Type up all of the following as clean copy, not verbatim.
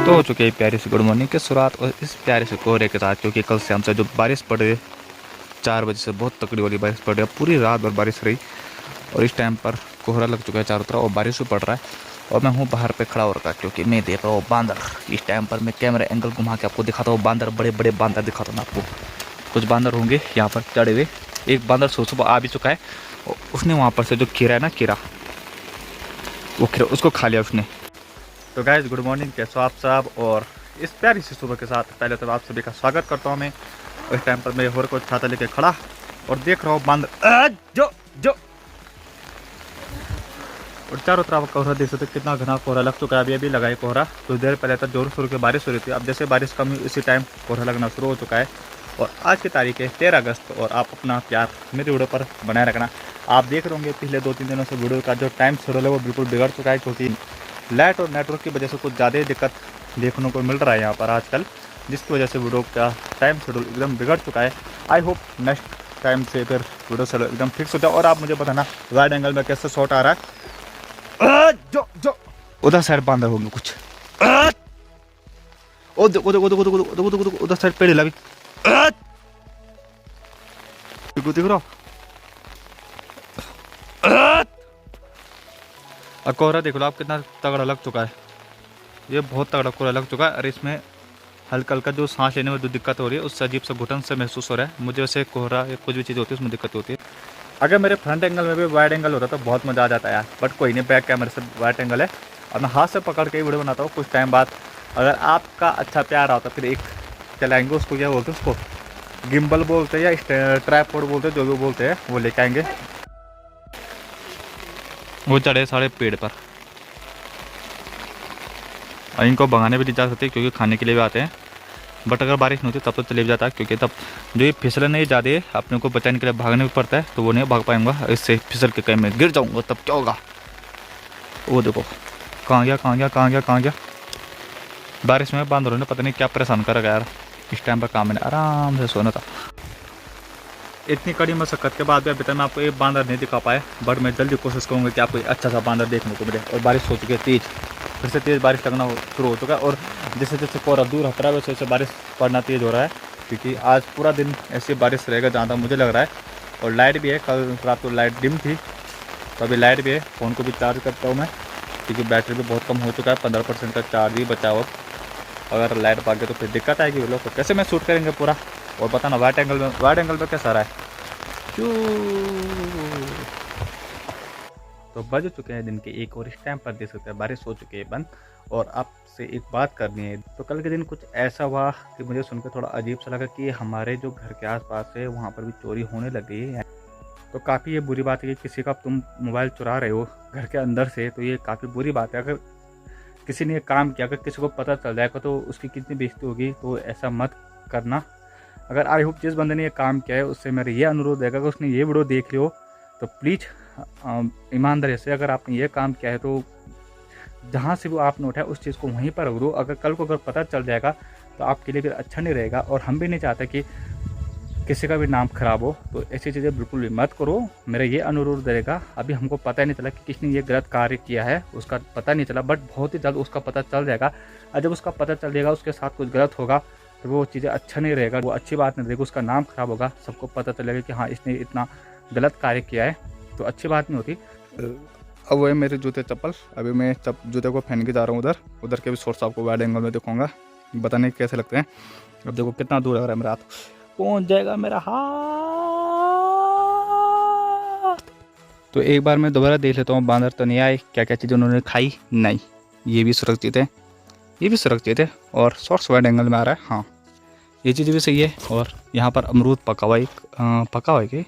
तो हो चुकी है प्यारी सी गुड मॉर्निंग की शुरुआत और इस प्यारे से कोहरे के साथ, क्योंकि कल से हमसे जो बारिश पड़ रही है 4 बजे से बहुत तकड़ी वाली बारिश पड़ रही है, पूरी रात भर बारिश रही और इस टाइम पर कोहरा लग चुका है चारों तरफ और बारिश भी पड़ रहा है। और मैं हूँ बाहर पे खड़ा हो रखा क्योंकि मैं देख रहा हूँ बांदर। इस टाइम पर मैं कैमरा एंगल घुमा के आपको दिखाता हूँ बांदर, बड़े बड़े बांदर दिखाता हूँ आपको। कुछ बांदर होंगे यहाँ पर चढ़े हुए। एक बांदर सुबह आ भी चुका है और उसने वहाँ पर से जो खीरा है ना, खीरा, वो खीरा उसको खा लिया उसने। तो गाइस गुड मॉर्निंग, कैसे हो आप सब। और इस प्यारी सी सुबह के साथ पहले तो आप सभी का स्वागत करता हूँ मैं। इस टाइम पर मैं और को छाता लेके खड़ा और देख रहा हूँ बांदर जो जो और चारों तरफ कोहरा देख सकते कितना घना कोहरा लग चुका है। अभी लगा है कोहरा, कुछ देर पहले तक जोर शोर की बारिश हो रही थी। अब जैसे बारिश कम हुई इसी टाइम कोहरा लगना शुरू हो चुका है। और आज की तारीख है 13 अगस्त और आप अपना प्यार मेरे वीडियो पर बनाए रखना। आप देख रहे होंगे पिछले 2-3 दिनों से वीडियो का जो टाइम शेड्यूल है वो बिल्कुल बिगड़ चुका है, क्योंकि लाइट और नेटवर्क की वजह से कुछ ज़्यादा ही दिक्कत देखने को मिल रहा है यहाँ पर आजकल, जिसकी वजह से वीडियो का टाइम शेड्यूल एकदम बिगड़ चुका है। आई होप नेक्स्ट टाइम से फिर वीडियो शेड्यूल एकदम फिक्स हो जाए। और आप मुझे बताना वाइड एंगल में कैसे शॉट आ रहा है। जो जो उधर साइड बांधर होंगे कुछ, उधर साइड पेड़ लगी दिख रहा। और कोहरा देख लो आप कितना तगड़ा लग चुका है, ये बहुत तगड़ा कोहरा लग चुका है। और इसमें हल्का हल्का जो सांस लेने में जो दिक्कत हो रही है उससे अजीब सा घुटन से महसूस हो रहा है मुझे। वैसे कोहरा या कुछ भी चीज़ होती है उसमें दिक्कत होती है। अगर मेरे फ्रंट एंगल में भी वाइड एंगल होता तो बहुत मज़ा आ जाता है यार, बट कोई नहीं, बैक कैमरे से वाइड एंगल है और मैं हाथ से पकड़ के ही वीडियो बनाता हूँ। कुछ टाइम बाद अगर आपका अच्छा प्यार आता फिर एक चलाएंगे उसको, क्या बोलते हैं उसको, गिम्बल बोलते हैं या ट्राइपॉड बोलते हैं, जो भी बोलते हैं वो लेके आएंगे। वो चढ़े सारे पेड़ पर और इनको भगाने भी नहीं जा सकते क्योंकि खाने के लिए भी आते हैं। बट अगर बारिश नहीं होती तब तो चले भी जाता है, क्योंकि तब जो ये फिसलन नहीं ज़्यादा है अपने को बचाने के लिए भागने भी पड़ता है, तो वो नहीं भाग पाऊंगा। इससे फिसल के कहीं मैं गिर जाऊंगा तब क्या होगा। वो देखो कहाँ गया कहाँ गया कहाँ गया कहाँ गया। बारिश में बांदरों ने पता नहीं क्या परेशान कर रखा यार। इस टाइम पर काम मैंने आराम से सोना था। इतनी कड़ी मशक्कत के बाद भी अभी तक मैं आपको एक बांदर नहीं दिखा पाया, बट मैं जल्दी कोशिश करूँगा कि आपको अच्छा सा बांदर देखने को मिले। और बारिश हो चुकी है तेज़, फिर से तेज़ बारिश लगना शुरू हो चुका है। और जैसे जैसे कोहरा दूर हट रहा है वैसे वैसे बारिश पड़ना तेज़ हो रहा है, क्योंकि आज पूरा दिन ऐसी बारिश रहेगा जहाँ तक मुझे लग रहा है। और लाइट भी है, कल रात को लाइट डिम थी तो अभी लाइट भी है। फ़ोन को भी चार्ज करता हूँ मैं क्योंकि बैटरी भी बहुत कम हो चुका है, 15% का चार्ज ही बचा हुआ। अगर लाइट भाग गया तो फिर दिक्कत आएगी वो लोग, तो कैसे मैं शूट करेंगे पूरा। और बताना वाइड एंगल में कैसा रहा है। तो बज चुके हैं दिन के 1 और इस टाइम पर देख सकते हैं बारिश हो चुकी है बंद। और आपसे एक बात करनी है। तो कल के दिन कुछ ऐसा हुआ कि मुझे सुनकर थोड़ा अजीब सा लगा कि हमारे जो घर के आसपास है वहाँ पर भी चोरी होने लग गई है। तो काफ़ी ये बुरी बात है कि किसी का तुम मोबाइल चुरा रहे हो घर के अंदर से, तो ये काफ़ी बुरी बात है। अगर किसी ने काम किया, अगर किसी को पता चल जाएगा तो उसकी कितनी बेइज्जती होगी, तो ऐसा मत करना। अगर आई होप जिस बंदे ने ये काम किया है उससे मेरा ये अनुरोध है, अगर उसने ये वीडियो देख लियो तो प्लीज़ ईमानदारी से, अगर आपने ये काम किया है तो जहाँ से वो आपने उठाया उस चीज़ को वहीं पर रख दो। अगर कल को अगर पता चल जाएगा तो आपके लिए फिर अच्छा नहीं रहेगा, और हम भी नहीं चाहते कि किसी का भी नाम खराब हो। तो ऐसी चीज़ें बिल्कुल भी मत करो, मेरा ये अनुरोध रहेगा। अभी हमको पता नहीं चला कि किसने ये गलत कार्य किया है, उसका पता नहीं चला, बट बहुत ही जल्द उसका पता चल जाएगा। और जब उसका पता चल जाएगा उसके साथ कुछ गलत होगा तो वो चीज़ें अच्छा नहीं रहेगा, वो अच्छी बात नहीं रहेगी, उसका नाम खराब होगा। सबको पता चलेगा कि हाँ इसने इतना गलत कार्य किया है, तो अच्छी बात नहीं होती। अब वो है मेरे जूते चप्पल, अभी मैं जूते को पहन के जा रहा हूँ उधर के भी शॉर्ट्स आपको वाइड एंगल में दिखाऊंगा, बताने कैसे लगते हैं। अब देखो कितना दूर लग रहा है, मेरा हाथ पहुँच जाएगा, मेरा हाथ। तो एक बार मैं दोबारा देख लेता हूँ बांदर तो नहीं आए, क्या क्या चीज़ें उन्होंने खाई। नहीं, ये भी सुरक्षित है, ये भी सुरक्षित है और शॉर्ट्स वाइड एंगल में आ रहा है। हाँ ये चीज़ भी सही है। और यहाँ पर अमरूद पका हुआ है कि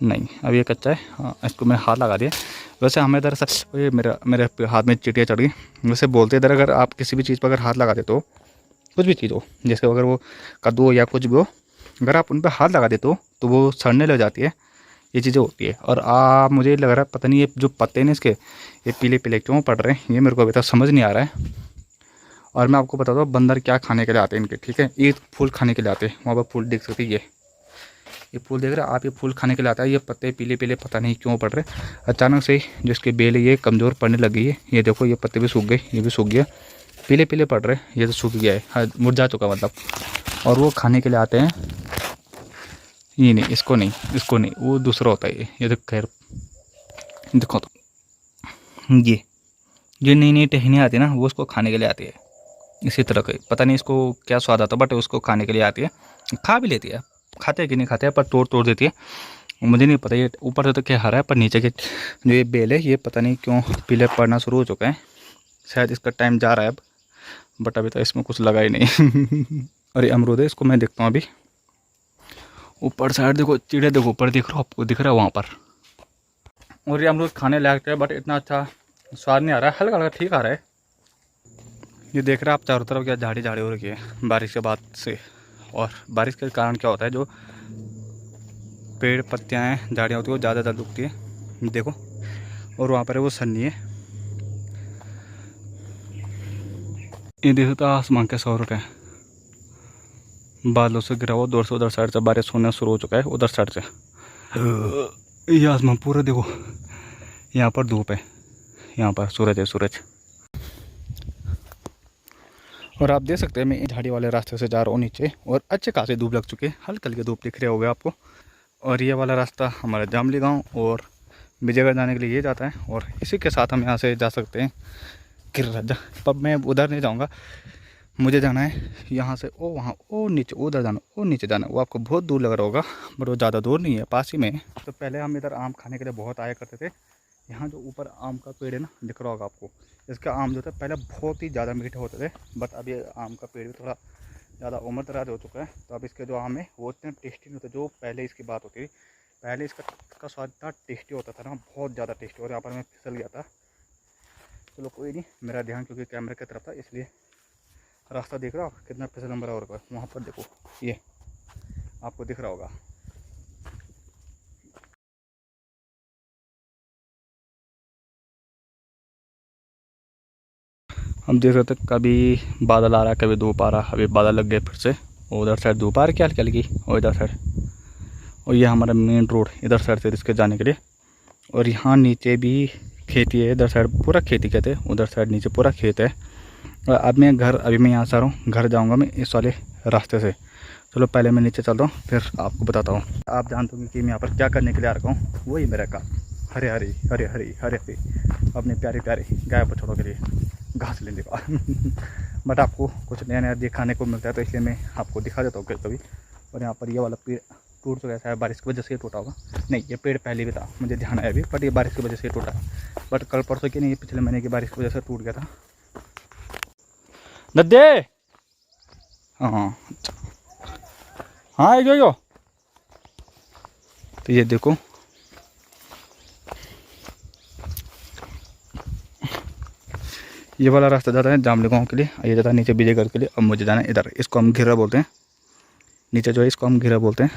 नहीं, अब ये कच्चा है। हाँ इसको मैंने हाथ लगा दिया। वैसे हमें इधर ये मेरे हाथ में चींटियाँ चढ़ गई। वैसे बोलते इधर अगर आप किसी भी चीज़ पर अगर हाथ लगा देते हो, कुछ भी चीज़ हो, जैसे अगर वो कद्दू हो या कुछ भी हो, अगर आप उन पर हाथ लगा देते हो तो वो सड़ने लग जाती है, ये चीज़ें होती है। और मुझे लग रहा है पता नहीं ये जो पत्ते हैं इसके ये पीले पीले क्यों पड़ रहे हैं, ये मेरे को अभी तक समझ नहीं आ रहा है। और मैं आपको बताता हूँ बंदर क्या खाने के लिए आते हैं इनके, ठीक है। ये फूल खाने के लिए आते हैं, वहाँ पर फूल देख सकते हैं, ये फूल देख रहे हैं आप, ये फूल खाने के लिए आता है। ये पत्ते पीले पीले पता नहीं क्यों पड़ रहे, अचानक से जो इसके बेल है ये कमज़ोर पड़ने लगी है। ये देखो ये पत्ते भी सूख गए, ये भी सूख गया। पीले पीले पड़ रहे, ये तो सूख गया है, हाँ, मुरझा चुका मतलब। और वो खाने के लिए आते हैं, ये नहीं, इसको नहीं, इसको नहीं, वो दूसरा होता है ये तो खैर देखो तो ये नई नई टहनियाँ आती है ना, वो उसको खाने के लिए आती है। इसी तरह के पता नहीं इसको क्या स्वाद आता, बट उसको खाने के लिए आती है, खा भी लेती है, खाते हैं कि नहीं खाते हैं, पर तोड़ तोड़ देती है। मुझे नहीं पता ये ऊपर से तो क्या हरा है, पर नीचे के जो ये बेल है ये पता नहीं क्यों पीले पड़ना शुरू हो चुका है, शायद इसका टाइम जा रहा है अब, बट अभी तो इसमें कुछ लगा ही नहीं। और ये अमरूद है, इसको मैं देखता हूँ अभी। ऊपर साइड देखो, चिड़े देखो ऊपर दिख रहा, आपको दिख रहा है वहाँ पर। और ये अमरूद खाने लायक है, बट इतना अच्छा स्वाद नहीं आ रहा है, हल्का हल्का ठीक आ रहा है। ये देख रहे हैं आप चारों तरफ क्या झाड़ी झाड़ी हो रखी है बारिश के बाद से। और बारिश के कारण क्या होता है, जो पेड़ पत्तियाँ हैं, झाड़ियाँ होती है, वो ज़्यादा ज़्यादा उगती है, देखो। और वहाँ पर है वो सन्नी है, ये देखो तो आसमान कैसा हो रखा है, बादलों से गिरा हुआ, दूर से उधर साइड से बारिश होना शुरू हो चुका है, उधर साइड से ये आसमान पूरा देखो। यहाँ पर धूप है, यहाँ पर सूरज है, सूरज। और आप देख सकते हैं मैं झाड़ी वाले रास्ते से जा रहा हूँ नीचे, और अच्छे खासे धूप लग चुके हैं, हल्के हल्के धूप दिख रहे होंगे आपको। और ये वाला रास्ता हमारा जामली गांव और विजयगढ़ जाने के लिए ये जाता है। और इसी के साथ हम यहाँ से जा सकते हैं गिरिराज, पर मैं उधर नहीं जाऊँगा, मुझे जाना है यहाँ से ओ वहाँ, ओ नीचे, उधर जाना, ओ नीचे जाना। वो आपको बहुत दूर लग रहा होगा, बट वो ज़्यादा दूर नहीं है, पास ही में है। तो पहले हम इधर आम खाने के लिए बहुत आया करते थे। यहाँ जो ऊपर आम का पेड़ है ना, दिख रहा होगा आपको, इसका आम जो था पहले बहुत ही ज़्यादा मीठे होते थे, बट अभी आम का पेड़ भी थोड़ा ज़्यादा उम्र दराज हो चुका है, तो अब इसके जो आम है वो इतने टेस्टी नहीं होते जो पहले इसकी बात होती थी। पहले इसका स्वाद इतना टेस्टी होता था ना, बहुत ज़्यादा टेस्टी। और यहाँ पर मैं फिसल गया था, चलो कोई नहीं, मेरा ध्यान क्योंकि कैमरे की तरफ था, इसलिए रास्ता देख रहा हो कितना फिसलन भरा हो रहा है। वहाँ पर देखो, ये आपको दिख रहा होगा। हम देख रहे थे कभी बादल आ रहा है, कभी धूप आ रहा है, अभी बादल लग गए फिर से। उधर साइड धूप आ रही है हल्की हल्की, और इधर साइड, और ये हमारा मेन रोड इधर साइड से इसके जाने के लिए। और यहाँ नीचे भी खेती है, इधर साइड पूरा खेती कहते हैं, उधर साइड नीचे पूरा खेत है। और अब मैं यहाँ से आ रहा हूँ, घर जाऊँगा मैं इस वाले रास्ते से। चलो पहले मैं नीचे चल रहा हूँ, फिर आपको बताता हूँ। आप जानते होंगे कि मैं यहाँ पर क्या करने के लिए आ रखा हूँ, वही मेरा काम, हरे हरी हरे हरी हरे हरी अपने प्यारे प्यारे गाय बछड़ों के लिए घास लेने का। बट आपको कुछ नया नया दिखाने को मिलता है, तो इसलिए मैं आपको दिखा देता हूँ कभी कभी। और यहाँ पर ये वाला पेड़ टूट चुका है, बारिश की वजह से टूटा होगा, नहीं ये पेड़ पहले भी था, मुझे ध्यान आया अभी, बट ये बारिश की वजह से टूटा। बट कल परसों की नहीं, पिछले महीने की बारिश की वजह से टूट गया था। दद्दे, हाँ हाँ जो तो ये देखो, ये वाला रास्ता जाता है जामली गाँव के लिए, ये जाता है नीचे विजयगढ़ के लिए। अब मुझे जाना है इधर, इसको हम घिरा बोलते हैं, नीचे जो है इसको हम घिरा बोलते हैं।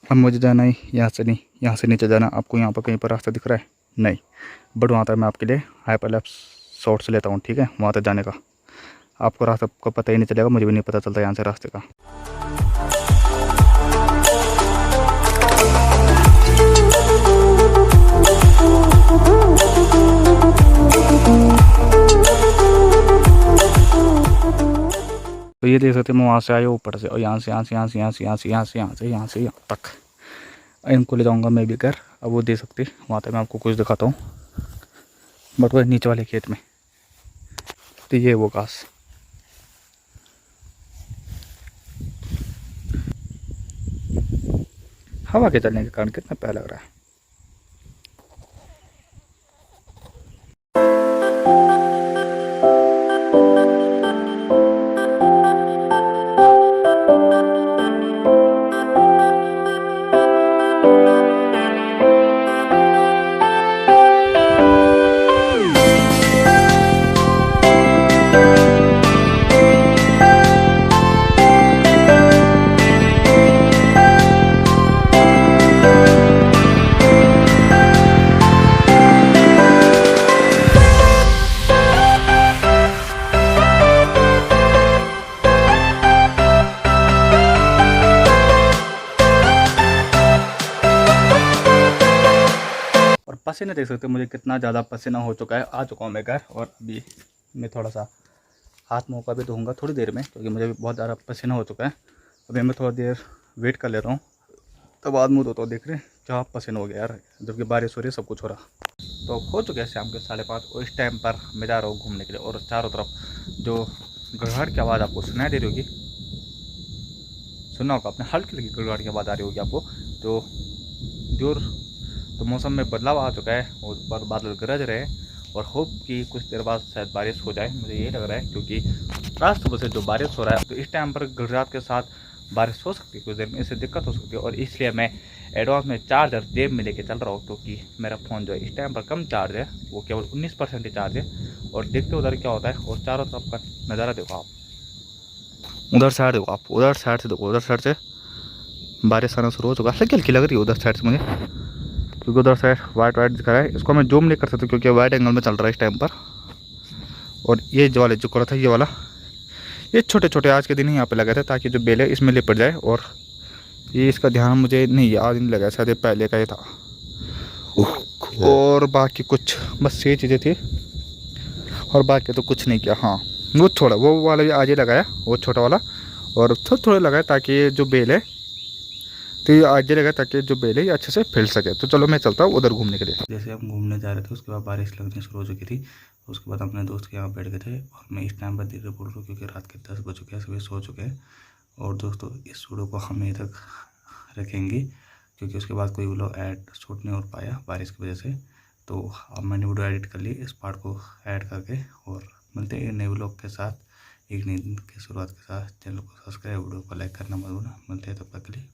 अब मुझे जाना है यहाँ से, नहीं यहाँ से नीचे जाना। आपको यहाँ पर कहीं पर रास्ता दिख रहा है? नहीं, बट वहाँ तक मैं आपके लिए हाइपरलैप्स शॉट से लेता हूँ, ठीक है? वहाँ तक जाने का आपको रास्ता को पता ही नहीं चलेगा, मुझे भी नहीं पता चलता यहाँ से रास्ते का। तो ये देख सकते हैं, मैं वहाँ से आया ऊपर से, और यहाँ से यहाँ से यहाँ से यहाँ से यहाँ से यहाँ से यहाँ से यहाँ से यहाँ तक इनको ले जाऊँगा मैं भी घर। अब वो दे सकते, वहाँ तक मैं आपको कुछ दिखाता हूँ, बट वो नीचे वाले खेत में। तो ये वो घास, हवा के चलने के कारण कितना प्यारा लग रहा है। पसीना देख सकते हो मुझे कितना ज़्यादा पसीना हो चुका है। आ चुका हूँ मैं घर और अभी मैं थोड़ा सा हाथ मुँह का भी धोऊँगा थोड़ी देर में, क्योंकि मुझे भी बहुत ज़्यादा पसीना हो चुका है। अभी मैं थोड़ा देर वेट कर ले रहा हूँ, तब बाद मुँह धोता हूँ। देख रहे हैं क्या पसीना हो गया यार, जबकि बारिश हो रही है, सब कुछ हो रहा। तो हो चुके हैं शाम के 5:30 और इस टाइम पर मैं जा रहा हूँ घूमने के लिए। और चारों तरफ जो गड़गड़ की आवाज़ आपको सुनाई दे रही होगी, सुनना होगा आपने, हल्की हल्की गड़गड़ की आवाज़ आ रही होगी आपको। तो दूर तो मौसम में बदलाव आ चुका है और बादल गरज रहे हैं और होप कि कुछ देर बाद शायद बारिश हो जाए, मुझे ये लग रहा है। क्योंकि आज सुबह से जो बारिश हो रहा है, तो इस टाइम पर गड़गड़ाहट के साथ बारिश हो सकती है, कुछ देर में इससे दिक्कत हो सकती है। और इसलिए मैं एडवांस में चार्जर जेब में लेके चल रहा हूँ, क्योंकि मेरा फ़ोन जो है इस टाइम पर कम चार्ज है, वो केवल 19% ही चार्ज है। और देखते उधर क्या होता है। और चारों तरफ का नज़ारा देखो आप, उधर साइड देखो आप, उधर साइड से देखो, उधर साइड से बारिश आना शुरू हो चुका है। हल्की हल्की लग रही है उधर साइड से मुझे, क्योंकि उधर साइड वाइट वाइट दिख रहा है। इसको मैं जूम नहीं कर सकता क्योंकि वाइड एंगल में चल रहा है इस टाइम पर। और ये जो वाले जो करा था, ये वाला, ये छोटे छोटे आज के दिन ही यहाँ पे लगे थे ताकि जो बेल है इसमें लिपट जाए। और ये इसका ध्यान मुझे नहीं, आज नहीं लगा, शायद ये पहले का ही था। और बाकी कुछ बस ये चीज़ें थी और बाकी तो कुछ नहीं किया। हाँ, वो छोड़ा, वो वाला भी आज ही लगाया, वो छोटा वाला, और थोड़े थोड़े लगाया ताकि ये जो बेल है, तो ये आज ही लगाया ताकि जो बेल है ये अच्छे से फैल सके। तो चलो मैं चलता हूँ उधर घूमने के लिए। जैसे हम घूमने जा रहे थे उसके बाद बारिश लगनी शुरू हो चुकी थी। उसके बाद अपने दोस्त के यहाँ बैठ गए थे और मैं इस टाइम पर धीरे बोल रहा हूँ क्योंकि रात के 10 बज चुके हैं, सभी सो चुके हैं। और दोस्तों इस वीडियो को हम यहीं तक रखेंगे क्योंकि उसके बाद कोई व्लॉग ऐड शूट नहीं हो पाया बारिश की वजह से। तो अब मैंने वीडियो एडिट कर ली इस पार्ट को ऐड करके, और मिलते हैं नए व्लॉग के साथ, एक नई दिन की शुरुआत के साथ। चैनल को सब्सक्राइब, वीडियो को लाइक करना मत भूलना। मिलते हैं तब तक के लिए।